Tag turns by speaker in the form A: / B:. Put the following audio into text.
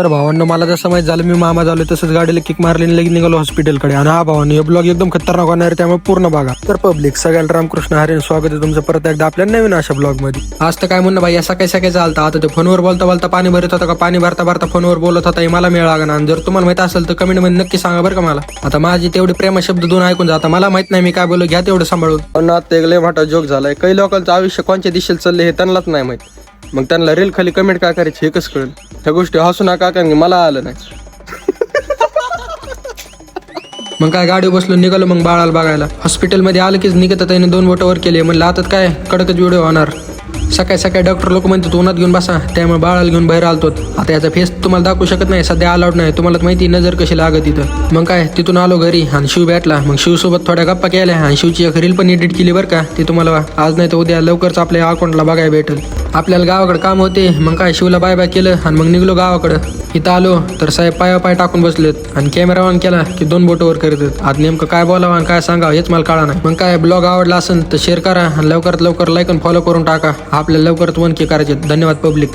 A: तर भावांनो, मला जसं माहित झालं मी मामा झालो तसंच गाडीला किक मारली आणि लगेच निघालो हॉस्पिटलकडे. आणि हा भावांनो, हे ब्लॉग एकदम खतरनाक होणार आहे, त्यामुळे पूर्ण बघा. तर पब्लिक सगळ्यांना रामकृष्ण हरी, स्वागत आहे तुमचं परत एकदा आपल्या नवीन अशा ब्लॉग मध्ये. आज तर काय म्हणणं भाई, सकाळी सकाळी चालता आता ते फोनवर बोलता बोलता पाणी भरत होता का पाणी भरता भरता फोनवर बोलत होता, हे मला मेळ लागणार. आणि जर तुम्हाला माहित असेल तर कमेंट मध्ये नक्की सांगा बरं का मला. आता माझी तेवढे प्रेम शब्द दोन ऐकून जाता, मला माहित नाही मी काय बोलू, घ्या तेवढं सांभाळून. पण आता एक लय मोठा जोक झालाय. काही लोकांचं आयुष्य कोणत्या दिशेला चाललंय हे त्यांनाच नाही माहित. मग त्यांना रील खाली कमेंट काय करायची हे कसं कळेल? ह्या गोष्टी हसू नका कारण मला आलं नाही. मग काय गाडी बसलो निघालो मग बाळाला बघायला. हॉस्पिटलमध्ये आलं कीच निघत त्याने 2 बोटं वर केले. म्हणलं आता काय कडकच व्हिडिओ होणार. सकाळी सकाळी डॉक्टर लोक म्हणतात उन्हात घेऊन बसा, त्यामुळे बाळाला घेऊन बाहेर आलतो. आता याचा फेस तुम्हाला दाखवू शकत नाही, सध्या अलाउड नाही. तुम्हाला माहिती नजर कशी लागत तिथं. मग काय तिथून आलो घरी आणि शिव भेटला. मग शिव सोबत थोड्या गप्पा केल्या आणि शिवची एक रील पण एडिट केली बरं का. ती तुम्हाला आज नाही तर उद्या लवकरच आपल्या अकाउंटला बघायला भेटेल. आपल्याला गावाकडे काम होते. मग काय शिवला बाय बाय केलं आणि मग निघलो गावाकडं. इथं आलो तर साहेब पाय टाकून बसलेत आणि कॅमेरा ऑन केला की 2 बोटं वर करतात. आज नेमकं काय बोलावं आणि काय सांगावं हेच मला कळा नाही. मग काय ब्लॉग आवडला असेल तर शेअर करा आणि लवकरात लवकर लाईक आणि फॉलो करून टाका. आपल्याला लवकरच 1K करायचे. धन्यवाद पब्लिक.